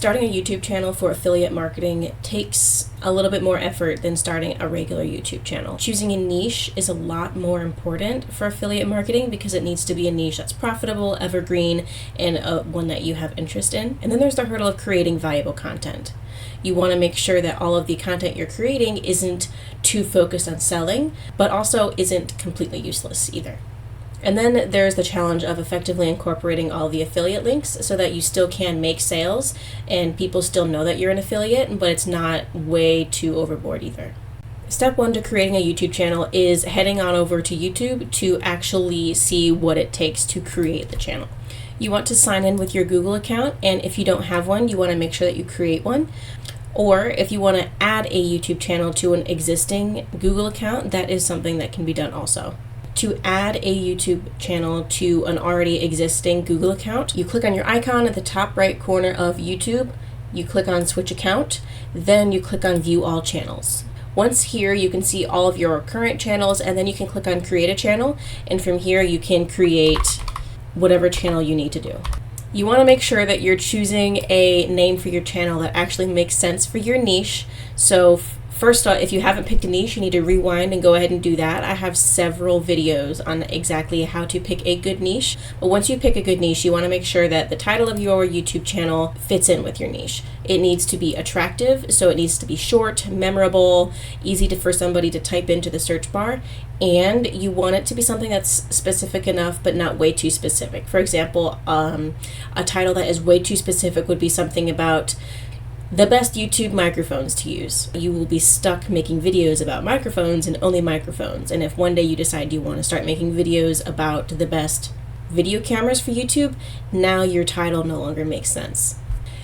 Starting a YouTube channel for affiliate marketing takes a little bit more effort than starting a regular YouTube channel. Choosing a niche is a lot more important for affiliate marketing because it needs to be a niche that's profitable, evergreen, and one that you have interest in. And then there's the hurdle of creating valuable content. You want to make sure that all of the content you're creating isn't too focused on selling, but also isn't completely useless either. And then there's the challenge of effectively incorporating all the affiliate links so that you still can make sales and people still know that you're an affiliate, but it's not way too overboard either. Step one to creating a YouTube channel is heading on over to YouTube to actually see what it takes to create the channel. You want to sign in with your Google account, and if you don't have one, you want to make sure that you create one. Or if you want to add a YouTube channel to an existing Google account, that is something that can be done also. To add a YouTube channel to an already existing Google account, you click on your icon at the top right corner of YouTube, you click on Switch Account, then you click on View All Channels. Once here, you can see all of your current channels, and then you can click on Create a Channel, and from here you can create whatever channel you need to do. You want to make sure that you're choosing a name for your channel that actually makes sense for your niche. So first, if you haven't picked a niche, you need to rewind and go ahead and do that. I have several videos on exactly how to pick a good niche. But once you pick a good niche, you want to make sure that the title of your YouTube channel fits in with your niche. It needs to be attractive, so it needs to be short, memorable, easy for somebody to type into the search bar. And you want it to be something that's specific enough, but not way too specific. For example, a title that is way too specific would be something about the best YouTube microphones to use. You will be stuck making videos about microphones and only microphones. And if one day you decide you want to start making videos about the best video cameras for YouTube, now your title no longer makes sense.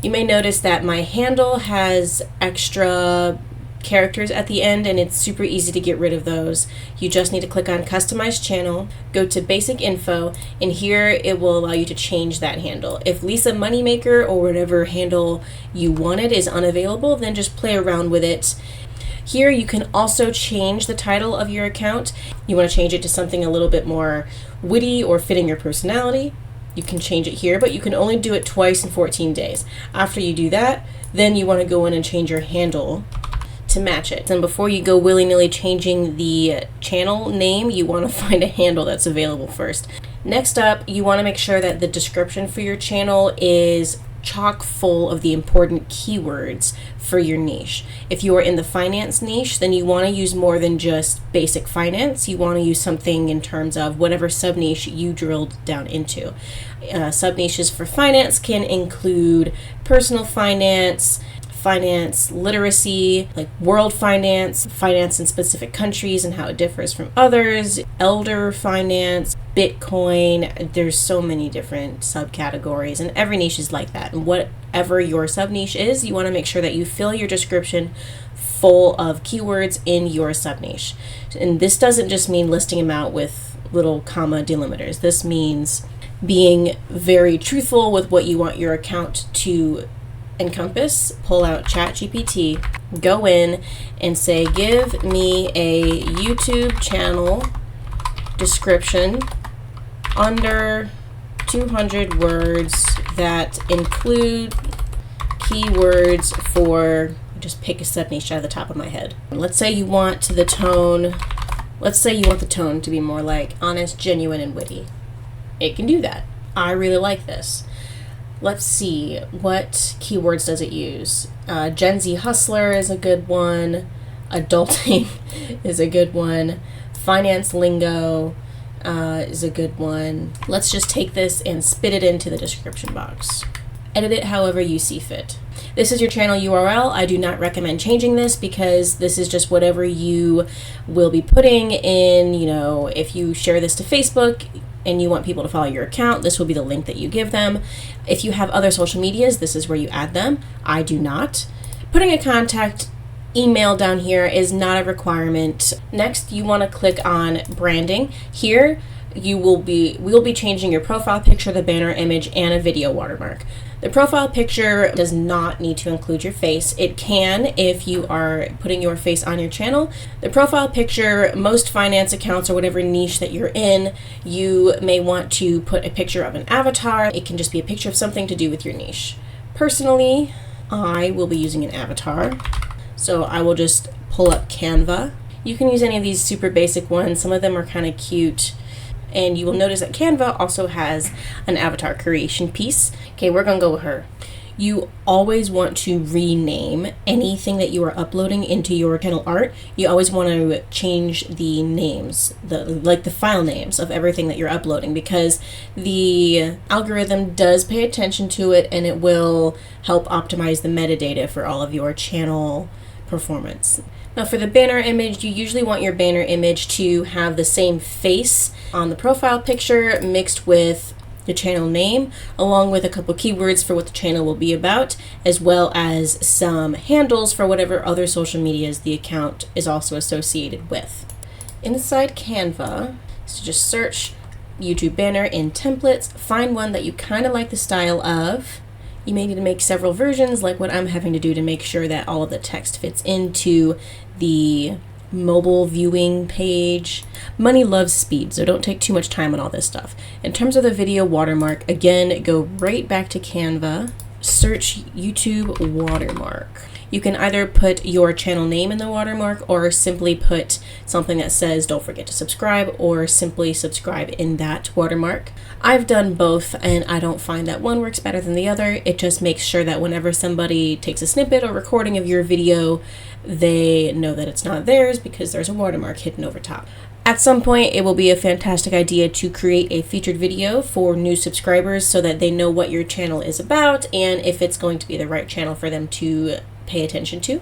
You may notice that my handle has extra characters at the end, and it's super easy to get rid of those. You just need to click on Customize Channel, go to Basic Info, and here it will allow you to change that handle. If Lisa Moneymaker or whatever handle you wanted is unavailable, then just play around with it. Here you can also change the title of your account. You want to change it to something a little bit more witty or fitting your personality. You can change it here, but you can only do it twice in 14 days. After you do that, then you want to go in and change your handle to match it. And before you go willy-nilly changing the channel name, you want to find a handle that's available first. Next up, you want to make sure that the description for your channel is chock full of the important keywords for your niche. If you are in the finance niche, then you want to use more than just basic finance. You want to use something in terms of whatever sub-niche you drilled down into. Sub-niches for finance can include personal finance, finance literacy, like world finance, finance in specific countries and how it differs from others, elder finance, Bitcoin. There's so many different subcategories, and every niche is like that. And whatever your sub niche is, you want to make sure that you fill your description full of keywords in your sub niche. And this doesn't just mean listing them out with little comma delimiters. This means being very truthful with what you want your account to encompass. Pull out ChatGPT, go in and say, give me a YouTube channel description under 200 words that include keywords for, just pick a sub niche out of the top of my head. Let's say you want the tone to be more like honest, genuine, and witty. It can do that. I really like this. Let's see, what keywords does it use? Gen Z hustler is a good one. Adulting is a good one. Finance lingo is a good one. Let's just take this and spit it into the description box. Edit it however you see fit. This is your channel URL. I do not recommend changing this because this is just whatever you will be putting in. If you share this to Facebook and you want people to follow your account, this will be the link that you give them. If you have other social medias, this is where you add them. I do not. Putting a contact email down here is not a requirement. Next, you want to click on branding. Here, we'll be changing your profile picture, the banner image, and a video watermark. The profile picture does not need to include your face. It can if you are putting your face on your channel. The profile picture, most finance accounts or whatever niche that you're in, you may want to put a picture of an avatar. It can just be a picture of something to do with your niche. Personally, I will be using an avatar. So I will just pull up Canva. You can use any of these super basic ones. Some of them are kind of cute. And you will notice that Canva also has an avatar creation piece. Okay, we're gonna go with her. You always want to rename anything that you are uploading into your channel art. You always want to change the names, the file names of everything that you're uploading, because the algorithm does pay attention to it, and it will help optimize the metadata for all of your channel performance. Now for the banner image, you usually want your banner image to have the same face on the profile picture mixed with the channel name, along with a couple keywords for what the channel will be about, as well as some handles for whatever other social medias the account is also associated with. Inside Canva, so just search YouTube banner in templates, find one that you kind of like the style of. You may need to make several versions, like what I'm having to do to make sure that all of the text fits into the mobile viewing page. Money loves speed, so don't take too much time on all this stuff. In terms of the video watermark, again, go right back to Canva, search YouTube watermark. You can either put your channel name in the watermark or simply put something that says don't forget to subscribe, or simply subscribe in that watermark. I've done both, and I don't find that one works better than the other. It just makes sure that whenever somebody takes a snippet or recording of your video, they know that it's not theirs because there's a watermark hidden over top. At some point, it will be a fantastic idea to create a featured video for new subscribers so that they know what your channel is about and if it's going to be the right channel for them to pay attention to.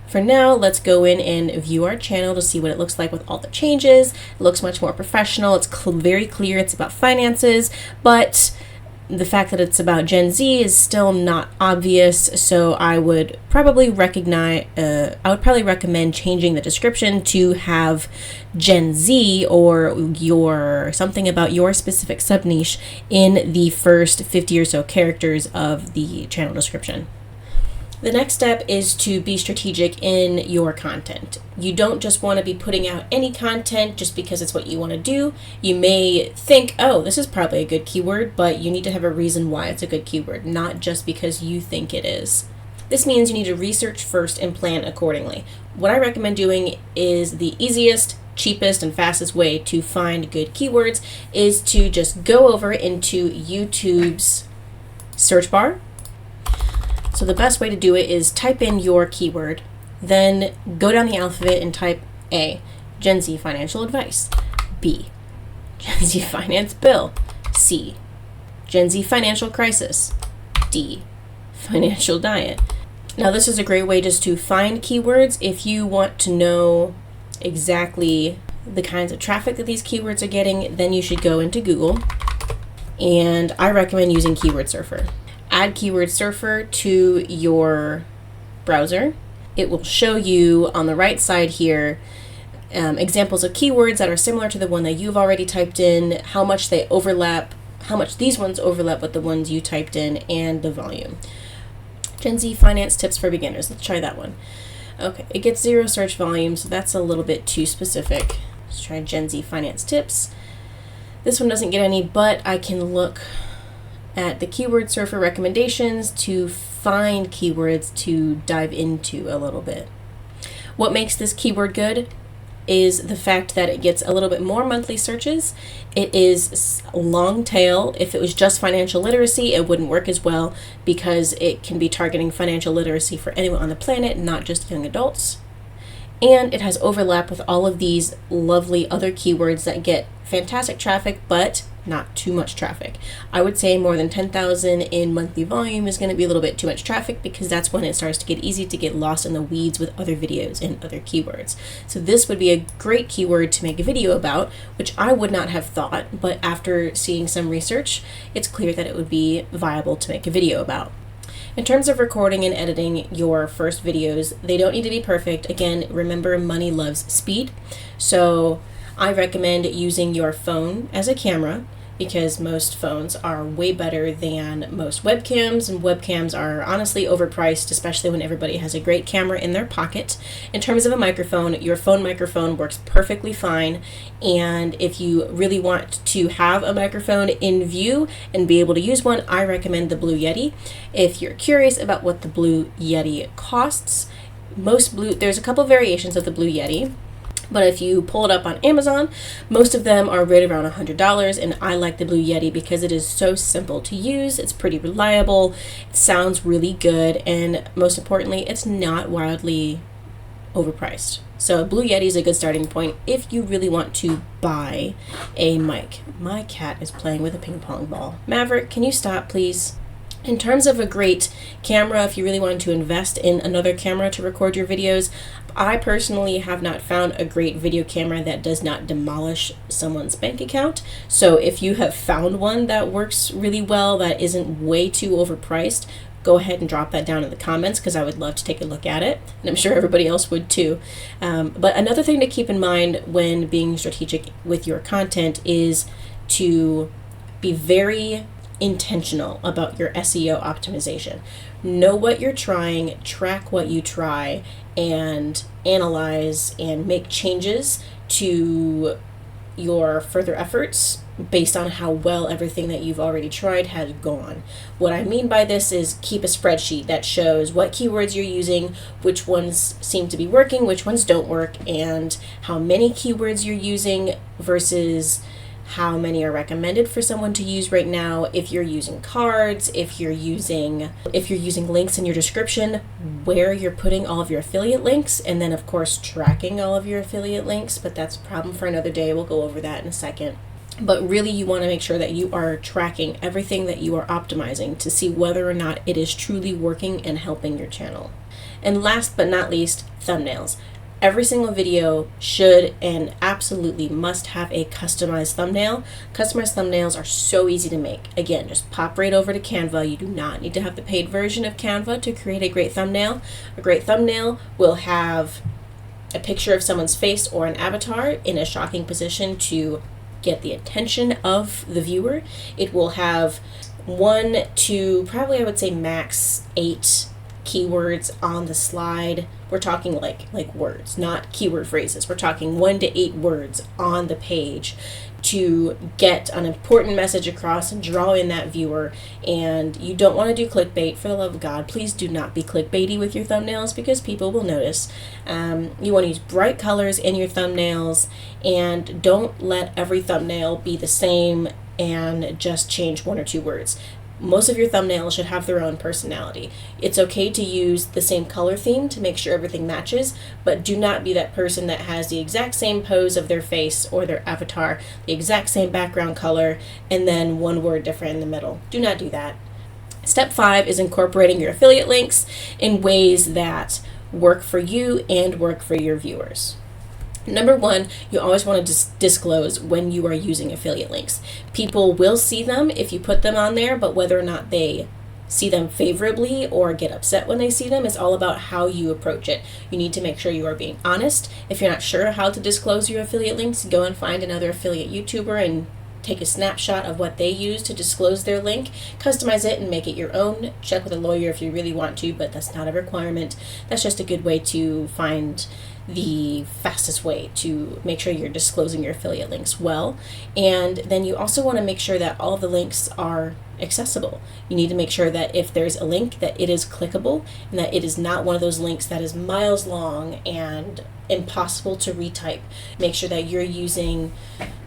For now, let's go in and view our channel to see what it looks like with all the changes. It looks much more professional. It's very clear it's about finances, but the fact that it's about Gen Z is still not obvious, so I would probably recommend changing the description to have Gen Z or something about your specific sub niche in the first 50 or so characters of the channel description. The next step is to be strategic in your content. You don't just want to be putting out any content just because it's what you want to do. You may think, oh, this is probably a good keyword, but you need to have a reason why it's a good keyword, not just because you think it is. This means you need to research first and plan accordingly. What I recommend doing is the easiest, cheapest, and fastest way to find good keywords is to just go over into YouTube's search bar. So the best way to do it is type in your keyword, then go down the alphabet and type A, Gen Z financial advice, B, Gen Z finance bill, C, Gen Z financial crisis, D, financial diet. Now this is a great way just to find keywords. If you want to know exactly the kinds of traffic that these keywords are getting, then you should go into Google, and I recommend using Keyword Surfer. Add Keyword Surfer to your browser. It will show you on the right side here examples of keywords that are similar to the one that you've already typed in, how much they overlap, how much these ones overlap with the ones you typed in, and the volume. Gen Z finance tips for beginners. Let's try that one. Okay, it gets 0 search volume, so that's a little bit too specific. Let's try Gen Z finance tips. This one doesn't get any, but I can look at the Keyword Surfer recommendations to find keywords to dive into a little bit. What makes this keyword good is the fact that it gets a little bit more monthly searches. It is long tail. If it was just financial literacy, it wouldn't work as well because it can be targeting financial literacy for anyone on the planet, not just young adults. And it has overlap with all of these lovely other keywords that get fantastic traffic, but not too much traffic. I would say more than 10,000 in monthly volume is going to be a little bit too much traffic because that's when it starts to get easy to get lost in the weeds with other videos and other keywords. So this would be a great keyword to make a video about, which I would not have thought, but after seeing some research, it's clear that it would be viable to make a video about. In terms of recording and editing your first videos, they don't need to be perfect. Again, remember, money loves speed. So I recommend using your phone as a camera, because most phones are way better than most webcams, and webcams are honestly overpriced, especially when everybody has a great camera in their pocket. In terms of a microphone, your phone microphone works perfectly fine, and if you really want to have a microphone in view and be able to use one, I recommend the Blue Yeti. If you're curious about what the Blue Yeti costs, there's a couple variations of the Blue Yeti, but if you pull it up on Amazon, most of them are right around $100, and I like the Blue Yeti because it is so simple to use, it's pretty reliable, it sounds really good, and most importantly, it's not wildly overpriced. So Blue Yeti is a good starting point if you really want to buy a mic. My cat is playing with a ping pong ball. Maverick, can you stop, please? In terms of a great camera, if you really wanted to invest in another camera to record your videos, I personally have not found a great video camera that does not demolish someone's bank account. So if you have found one that works really well, that isn't way too overpriced, go ahead and drop that down in the comments, because I would love to take a look at it, and I'm sure everybody else would too. But another thing to keep in mind when being strategic with your content is to be very intentional about your SEO optimization. Know what you're trying, track what you try, and analyze and make changes to your further efforts based on how well everything that you've already tried has gone. What I mean by this is keep a spreadsheet that shows what keywords you're using, which ones seem to be working, which ones don't work, and how many keywords you're using versus how many are recommended for someone to use right now. If you're using cards, if you're using links in your description, where you're putting all of your affiliate links, and then of course tracking all of your affiliate links, but that's a problem for another day. We'll go over that in a second. But really, you want to make sure that you are tracking everything that you are optimizing to see whether or not it is truly working and helping your channel. And last but not least, thumbnails. Every single video should and absolutely must have a customized thumbnail. Customized thumbnails are so easy to make. Again, just pop right over to Canva. You do not need to have the paid version of Canva to create a great thumbnail. A great thumbnail will have a picture of someone's face or an avatar in a shocking position to get the attention of the viewer. It will have 1 to probably, I would say, max 8 keywords on the slide. We're talking like words, not keyword phrases. We're talking 1 to 8 words on the page to get an important message across and draw in that viewer. And you don't want to do clickbait. For the love of God, please do not be clickbaity with your thumbnails, because people will notice. You want to use bright colors in your thumbnails, and don't let every thumbnail be the same and just change 1 or 2 words. Most of your thumbnails should have their own personality. It's okay to use the same color theme to make sure everything matches, but do not be that person that has the exact same pose of their face or their avatar, the exact same background color, and then 1 word different in the middle. Do not do that. Step 5 is incorporating your affiliate links in ways that work for you and work for your viewers. Number 1, you always want to disclose when you are using affiliate links. People will see them if you put them on there, but whether or not they see them favorably or get upset when they see them is all about how you approach it. You need to make sure you are being honest. If you're not sure how to disclose your affiliate links, go and find another affiliate YouTuber and take a snapshot of what they use to disclose their link, customize it and make it your own. Check with a lawyer if you really want to, but that's not a requirement. That's just a good way to find the fastest way to make sure you're disclosing your affiliate links well. And then you also want to make sure that all the links are accessible. You need to make sure that if there's a link, that it is clickable and that it is not one of those links that is miles long and impossible to retype. Make sure that you're using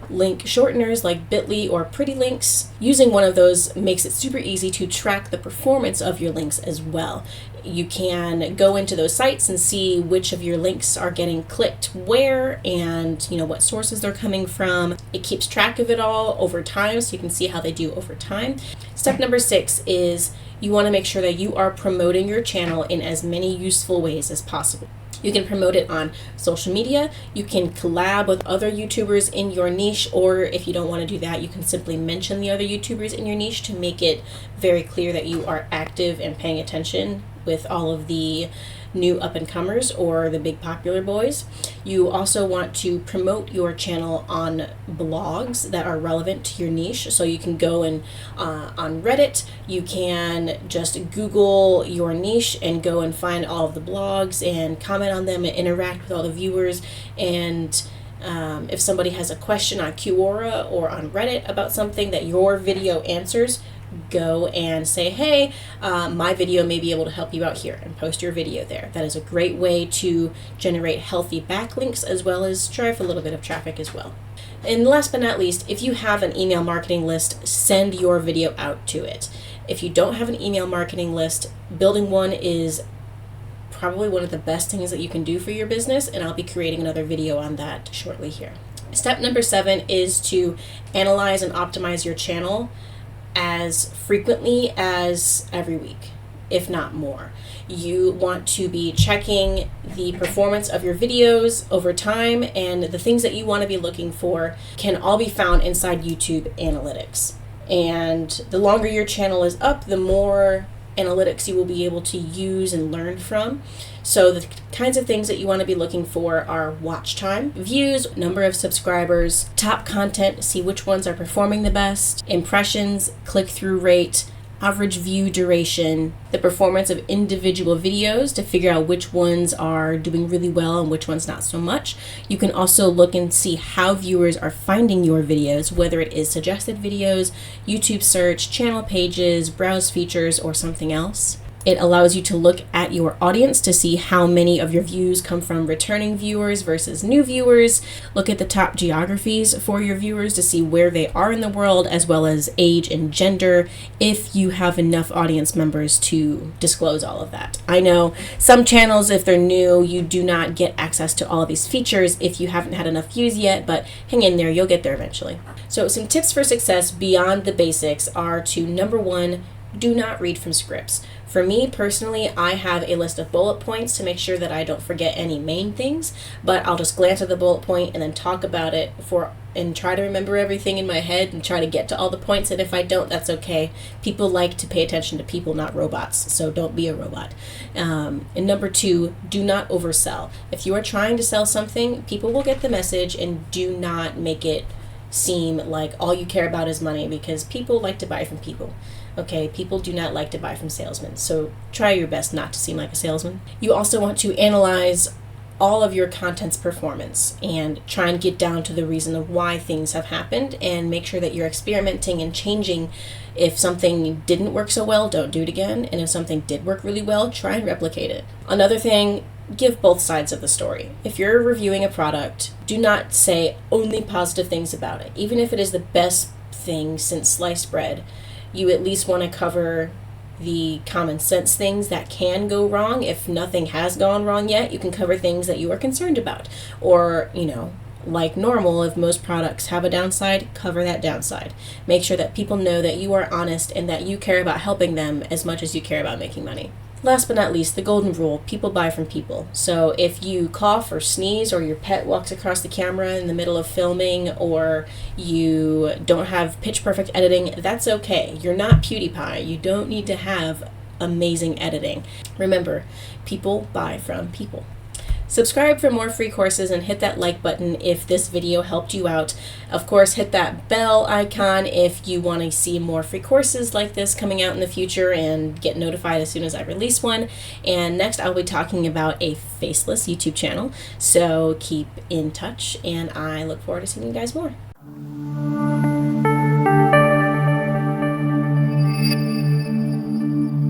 link shorteners like bit.ly or pretty links. Using one of those makes it super easy to track the performance of your links as well. You can go into those sites and see which of your links are getting clicked where, and what sources they're coming from. It keeps track of it all over time, so you can see how they do over time. Step number 6 is you want to make sure that you are promoting your channel in as many useful ways as possible. You can promote it on social media. You can collab with other YouTubers in your niche, or if you don't want to do that, you can simply mention the other YouTubers in your niche to make it very clear that you are active and paying attention with all of the new up-and-comers or the big popular boys. You also want to promote your channel on blogs that are relevant to your niche. So you can go and on Reddit, you can just Google your niche and go and find all of the blogs and comment on them and interact with all the viewers. And if somebody has a question on Quora or on Reddit about something that your video answers, go and say, hey, my video may be able to help you out here, and post your video there. That is a great way to generate healthy backlinks as well as drive a little bit of traffic as well. And last but not least, if you have an email marketing list, send your video out to it. If you don't have an email marketing list, building one is probably one of the best things that you can do for your business, and I'll be creating another video on that shortly here. Step number 7 is to analyze and optimize your channel as frequently as every week, if not more. You want to be checking the performance of your videos over time, and the things that you want to be looking for can all be found inside YouTube Analytics. And the longer your channel is up, the more analytics you will be able to use and learn from. So the kinds of things that you want to be looking for are watch time, views, number of subscribers, top content, see which ones are performing the best, impressions, click-through rate, average view duration, the performance of individual videos to figure out which ones are doing really well and which ones not so much. You can also look and see how viewers are finding your videos, whether it is suggested videos, YouTube search, channel pages, browse features, or something else. It allows you to look at your audience to see how many of your views come from returning viewers versus new viewers. Look at the top geographies for your viewers to see where they are in the world, as well as age and gender, if you have enough audience members to disclose all of that. I know some channels, if they're new, you do not get access to all of these features if you haven't had enough views yet, but hang in there, you'll get there eventually. So some tips for success beyond the basics are to, number 1, do not read from scripts. For me personally, I have a list of bullet points to make sure that I don't forget any main things, but I'll just glance at the bullet point and then talk about it and try to remember everything in my head and try to get to all the points. And if I don't, that's okay. People like to pay attention to people, not robots, so don't be a robot. And number 2, do not oversell. If you are trying to sell something, people will get the message, and do not make it seem like all you care about is money, because people like to buy from people. Okay, people do not like to buy from salesmen, so try your best not to seem like a salesman. You also want to analyze all of your content's performance and try and get down to the reason of why things have happened, and make sure that you're experimenting and changing. If something didn't work so well, don't do it again, and if something did work really well, try and replicate it. Another thing, give both sides of the story. If you're reviewing a product, do not say only positive things about it. Even if it is the best thing since sliced bread, you at least want to cover the common sense things that can go wrong. If nothing has gone wrong yet, you can cover things that you are concerned about. Or, like normal, if most products have a downside, cover that downside. Make sure that people know that you are honest and that you care about helping them as much as you care about making money. Last but not least, the golden rule: people buy from people. So if you cough or sneeze, or your pet walks across the camera in the middle of filming, or you don't have pitch perfect editing, that's okay. You're not PewDiePie. You don't need to have amazing editing. Remember, people buy from people. Subscribe for more free courses and hit that like button if this video helped you out. Of course, hit that bell icon if you want to see more free courses like this coming out in the future and get notified as soon as I release one. And next, I'll be talking about a faceless YouTube channel. So keep in touch, and I look forward to seeing you guys more.